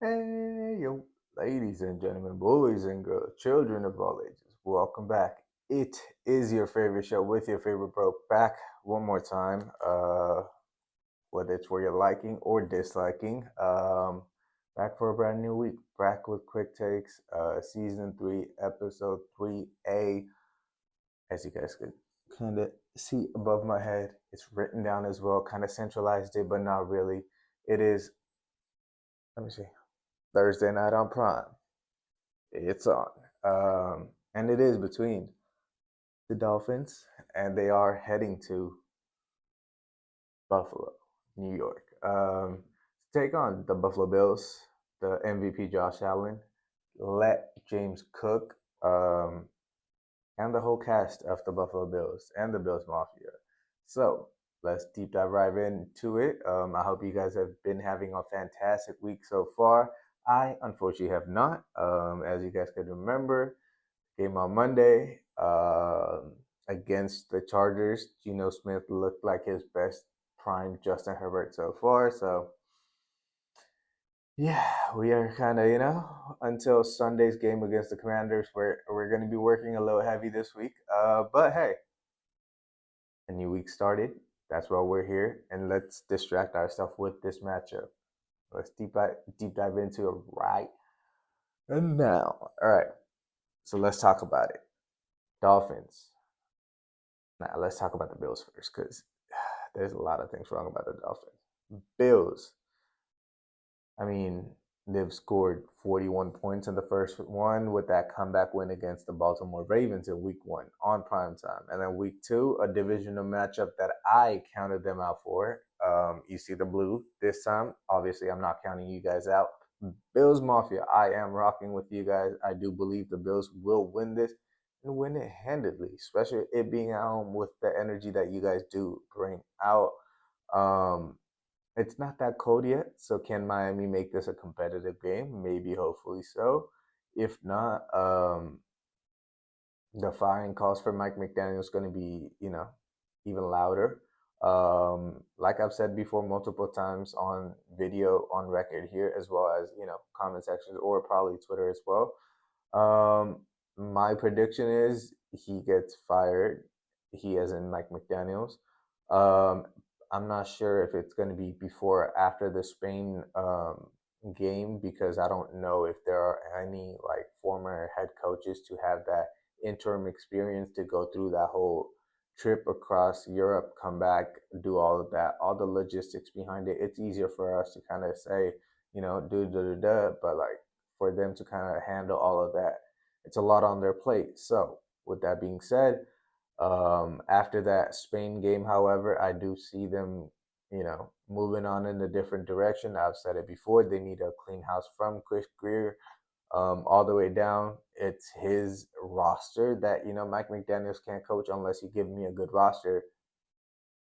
Hey, yo, ladies and gentlemen, boys and girls, children of all ages, welcome back. It is your favorite show with your favorite bro back one more time. Whether it's for your liking or disliking, back for a brand new week. Back with Quick Takes, season 3, episode 3A. As you guys could kind of see above my head, it's written down as well, kind of centralized it, but not really. It is, let me see, Thursday night on Prime. It's on. And it is between the Dolphins, and they are heading to Buffalo, New York, to take on the Buffalo Bills, the MVP Josh Allen, let James Cook, and the whole cast of the Buffalo Bills and the Bills Mafia. So let's deep dive right into it. I hope you guys have been having a fantastic week so far. I unfortunately have not. As you guys could remember, game on Monday against the Chargers. Geno Smith looked like his best prime Justin Herbert so far. So yeah, we are kind of until Sunday's game against the Commanders, where we're going to be working a little heavy this week. But hey, a new week started. That's why we're here, and let's distract ourselves with this matchup. Let's deep dive into it right and now. All right, so let's talk about it. Dolphins. Now let's talk about the Bills first, because there's a lot of things wrong about the Dolphins. Bills. I mean, they've scored 41 points in the first one with that comeback win against the Baltimore Ravens in week 1 on prime time. And then week 2, a divisional matchup that I counted them out for. You see the blue this time. Obviously, I'm not counting you guys out. Bills Mafia, I am rocking with you guys. I do believe the Bills will win this and win it handedly, especially it being at home with the energy that you guys do bring out. Um, it's not that cold yet, so can Miami make this a competitive game? Maybe, hopefully so. If not, the firing calls for Mike McDaniel is going to be, even louder. Like I've said before multiple times on video, on record here, as well as, comment sections or probably Twitter as well. My prediction is he gets fired. He, as in Mike McDaniels. Um, I'm not sure if it's going to be before or after the Spain game, because I don't know if there are any like former head coaches to have that interim experience to go through that whole trip across Europe, come back, do all of that, all the logistics behind it. It's easier for us to kind of say, do da da da, but like for them to kind of handle all of that, it's a lot on their plate. So, with that being said, after that Spain game, however, I do see them, moving on in a different direction. I've said it before, they need a clean house from Chris Greer all the way down. It's his roster that, Mike McDaniels can't coach unless you give me a good roster.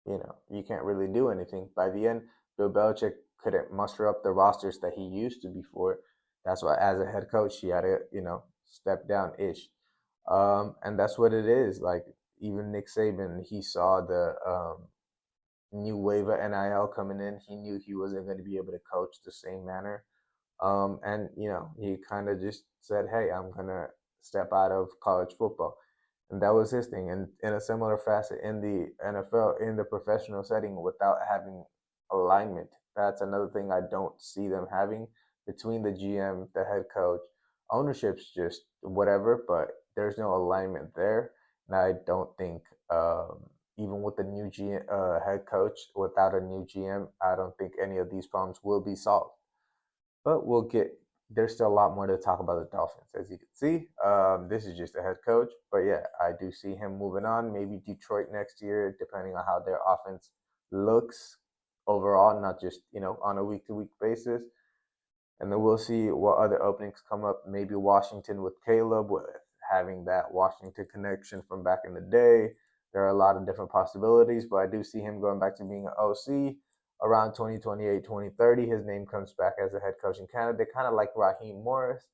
You can't really do anything. By the end, Bill Belichick couldn't muster up the rosters that he used to before. That's why, as a head coach, he had to, step down ish. And that's what it is. Like, even Nick Saban, he saw the new wave of NIL coming in. He knew he wasn't going to be able to coach the same manner. And, he kind of just said, hey, I'm going to step out of college football. And that was his thing. And in a similar facet in the NFL, in the professional setting, without having alignment, that's another thing I don't see them having between the GM, the head coach. Ownership's just whatever, but there's no alignment there. And I don't think, even with the new head coach, without a new GM, I don't think any of these problems will be solved. But there's still a lot more to talk about the Dolphins, as you can see. This is just a head coach. But yeah, I do see him moving on. Maybe Detroit next year, depending on how their offense looks overall, not just, on a week to week basis. And then we'll see what other openings come up. Maybe Washington with Caleb, with having that Washington connection from back in the day. There are a lot of different possibilities, but I do see him going back to being an OC around 2028, 2030. His name comes back as a head coaching candidate, kind of like Raheem Morris.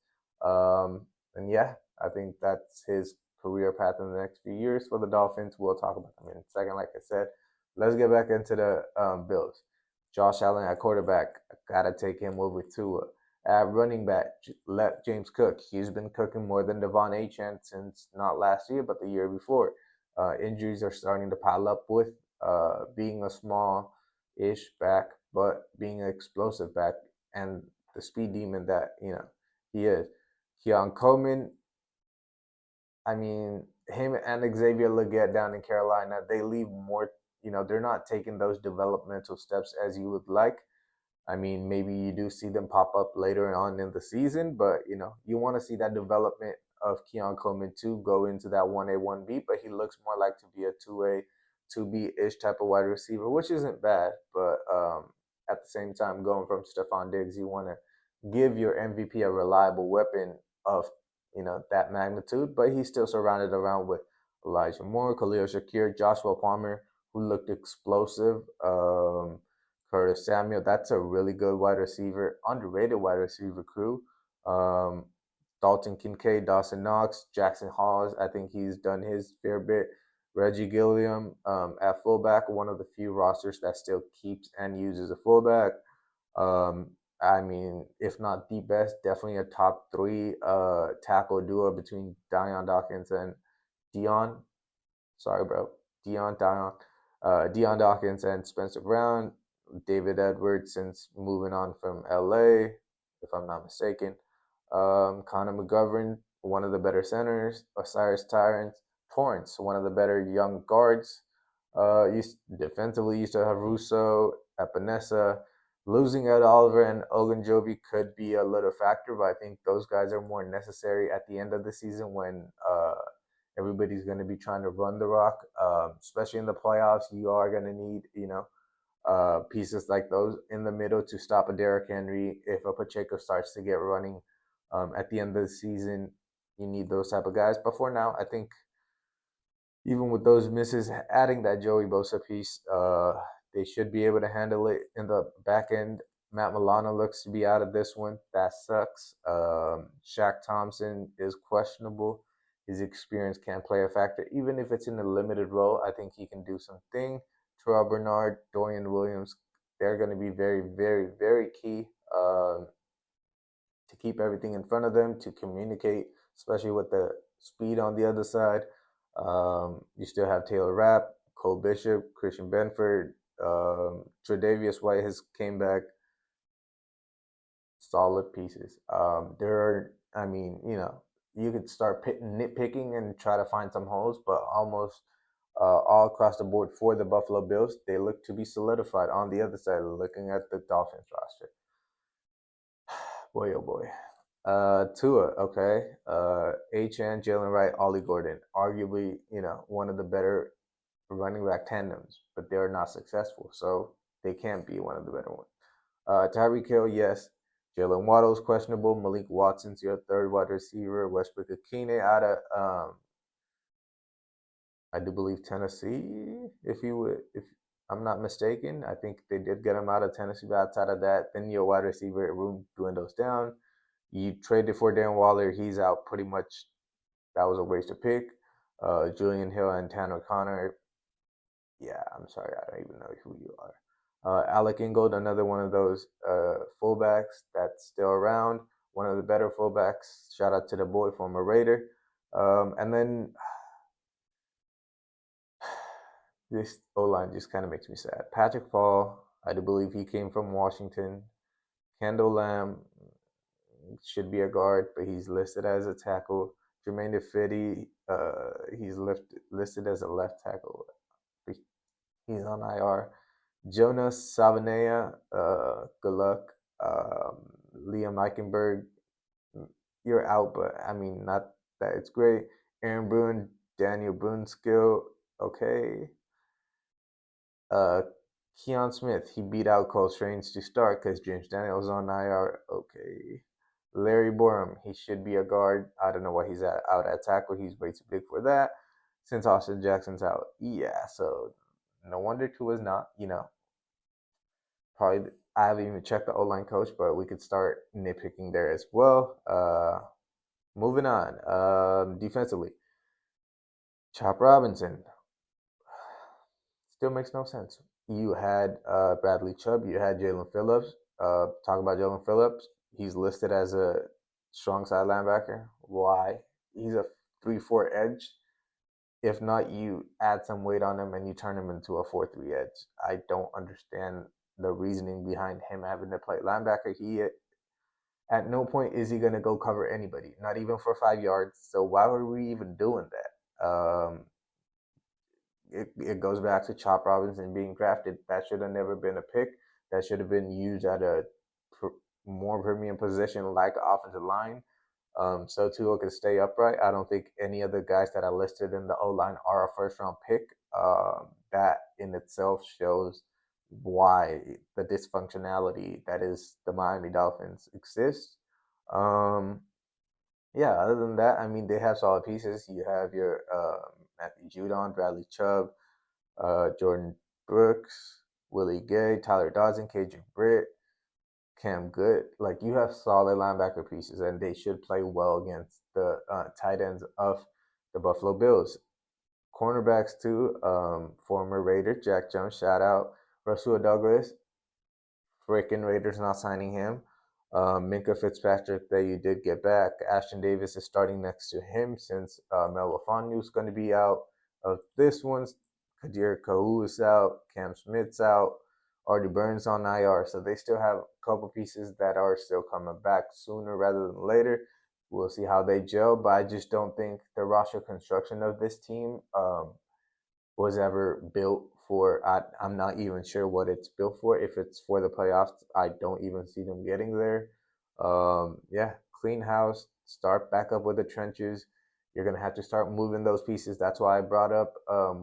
And yeah, I think that's his career path in the next few years for the Dolphins. We'll talk about them in a second, like I said. Let's get back into the Bills. Josh Allen at quarterback, gotta take him over Tua. At running back, let James Cook. He's been cooking more than Devon Achane since not last year, but the year before. Injuries are starting to pile up with being a small-ish back, but being an explosive back and the speed demon that he is. Keon Coleman, I mean, him and Xavier Legette down in Carolina, they leave more. They're not taking those developmental steps as you would like. I mean, maybe you do see them pop up later on in the season, but you want to see that development of Keon Coleman to go into that 1A, 1B, but he looks more like to be a 2A, 2B ish type of wide receiver, which isn't bad. But at the same time, going from Stephon Diggs, you want to give your MVP a reliable weapon of that magnitude, but he's still surrounded around with Elijah Moore, Khalil Shakir, Joshua Palmer, who looked explosive. Curtis Samuel, that's a really good wide receiver, underrated wide receiver crew. Um, Dalton Kincaid, Dawson Knox, Jackson Hawes, I think he's done his fair bit. Reggie Gilliam at fullback, one of the few rosters that still keeps and uses a fullback. Um, I mean, if not the best, definitely a top three tackle duo between Dion Dawkins and Dion. Sorry, bro. Dion Dawkins and Spencer Brown. David Edwards, since moving on from LA, if I'm not mistaken. Connor McGovern, one of the better centers. Osiris Torrance, one of the better young guards. Defensively, used to have Russo, Epinesa. Losing Ed Oliver and Ogunjobi could be a little factor, but I think those guys are more necessary at the end of the season when everybody's going to be trying to run the rock, especially in the playoffs. You are going to need, pieces like those in the middle to stop a Derrick Henry if a Pacheco starts to get running at the end of the season. You need those type of guys. But for now, I think even with those misses, adding that Joey Bosa piece, they should be able to handle it in the back end. Matt Milano looks to be out of this one. That sucks. Shaq Thompson is questionable. His experience can play a factor, even if it's in a limited role. I think he can do something. Terrell Bernard, Dorian Williams, they're going to be very, very, very key to keep everything in front of them, to communicate, especially with the speed on the other side. You still have Taylor Rapp, Cole Bishop, Christian Benford, Tre'Davious White has came back. Solid pieces. There are, I mean, you could start nitpicking and try to find some holes, but almost all across the board for the Buffalo Bills, they look to be solidified. On the other side, looking at the Dolphins roster, boy, oh boy. Tua, okay. Achane, Jalen Wright, Ollie Gordon, arguably, one of the better running back tandems, but they're not successful, so they can't be one of the better ones. Tyreek Hill, yes. Jalen Waddle's questionable. Malik Watson's your third wide receiver. Westbrook Akine out of I do believe Tennessee, if I'm not mistaken. I think they did get him out of Tennessee, but outside of that, then your wide receiver room dwindles down. You traded for Darren Waller, he's out pretty much. That was a waste of pick. Julian Hill and Tanner Connor. Yeah, I'm sorry, I don't even know who you are. Alec Ingold, another one of those fullbacks that's still around. One of the better fullbacks. Shout out to the boy, former Raider. And then this O-line just kind of makes me sad. Patrick Paul, I do believe he came from Washington. Kendall Lamb should be a guard, but he's listed as a tackle. Jermaine Defetti, he's listed as a left tackle. He's on IR. Jonas Savanea, good luck. Liam Eichenberg, you're out, but I mean, not that it's great. Aaron Boone, Daniel Boonskill, okay. Keon Smith, he beat out Cole Strange to start because James Daniels on IR, okay. Larry Borum, he should be a guard. I don't know why he's out at tackle. He's way too big for that. Since Austin Jackson's out, yeah. So no wonder Tua is not. Probably I haven't even checked the O-line coach, but we could start nitpicking there as well. Moving on. Defensively, Chop Robinson still makes no sense. You had Bradley Chubb, you had Jalen Phillips. Talk about Jalen Phillips. he's listed as a strong side linebacker. Why? He's a 3-4 edge. If not, you add some weight on him and you turn him into a 4-3 edge. I don't understand the reasoning behind him having to play linebacker. He at no point is he going to go cover anybody, not even for 5 yards. So why were we even doing that? It goes back to Chop Robinson being drafted. That should have never been a pick. That should have been used at a more premium position like offensive line. So Tua can stay upright. I don't think any of the guys that I listed in the O line are a first round pick. That in itself shows why the dysfunctionality that is the Miami Dolphins exists. Yeah, other than that, I mean, they have solid pieces. You have your Matthew Judon, Bradley Chubb, Jordan Brooks, Willie Gay, Tyler Dodson, KJ Britt, Cam Good. Like, you have solid linebacker pieces, and they should play well against the tight ends of the Buffalo Bills. Cornerbacks too. Former Raider Jack Jones, shout out. Rasul Douglas, freaking Raiders not signing him. Minka Fitzpatrick that you did get back. Ashton Davis is starting next to him since Mel Lafonu is going to be out of this one. Kadir Kahu is out. Cam Smith's out. Artie Burns on IR. So they still have a couple pieces that are still coming back sooner rather than later. We'll see how they gel, but I just don't think the roster construction of this team was ever built for. I'm not even sure what it's built for. If it's for the playoffs, I don't even see them getting there. Yeah, clean house, start back up with the trenches. You're gonna have to start moving those pieces. That's why I brought up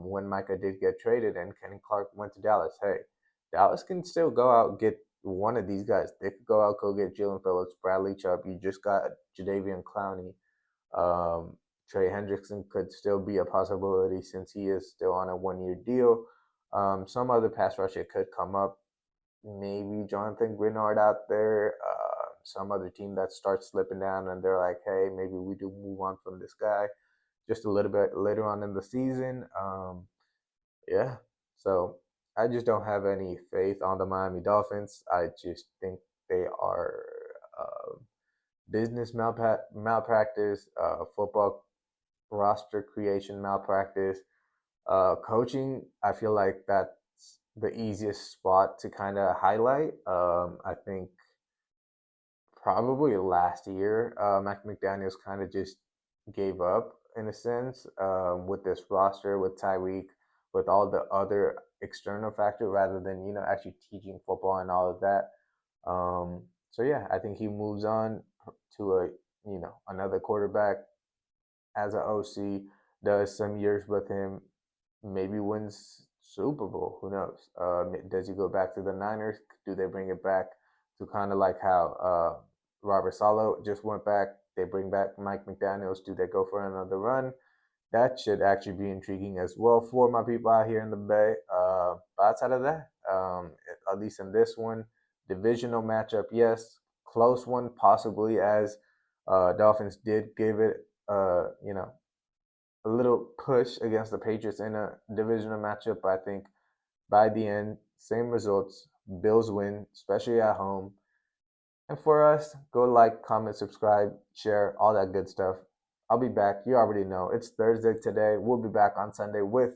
when Micah did get traded and Kenny Clark went to Dallas. Hey, Dallas can still go out and get one of these guys. They could go out, go get Jalen Phillips, Bradley Chubb. You just got Jadeveon Clowney. Um, Trey Hendrickson could still be a possibility since he is still on a 1 year deal. Some other pass rusher could come up. Maybe Jonathan Grenard out there. Some other team that starts slipping down and they're like, hey, maybe we do move on from this guy just a little bit later on in the season. Yeah. So I just don't have any faith on the Miami Dolphins. I just think they are business malpractice, football roster creation malpractice. Coaching, I feel like that's the easiest spot to kind of highlight. I think probably last year, Mike McDaniels kind of just gave up in a sense with this roster, with Tyreek, with all the other external factor rather than actually teaching football and all of that. So yeah, I think he moves on to a another quarterback as an OC, does some years with him, maybe wins Super Bowl. Who knows? Does he go back to the Niners? Do they bring it back to kind of like how Robert Salo just went back? They bring back Mike McDaniels. Do they go for another run? That should actually be intriguing as well for my people out here in the Bay. But outside of that, at least in this one, divisional matchup, yes, close one possibly, as Dolphins did give it, a little push against the Patriots in a divisional matchup. But I think by the end, same results. Bills win, especially at home. And for us, go like, comment, subscribe, share, all that good stuff. I'll be back. You already know. It's Thursday today. We'll be back on Sunday with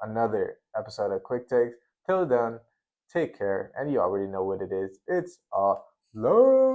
another episode of Quick Takes. Till then, take care. And you already know what it is. It's a love.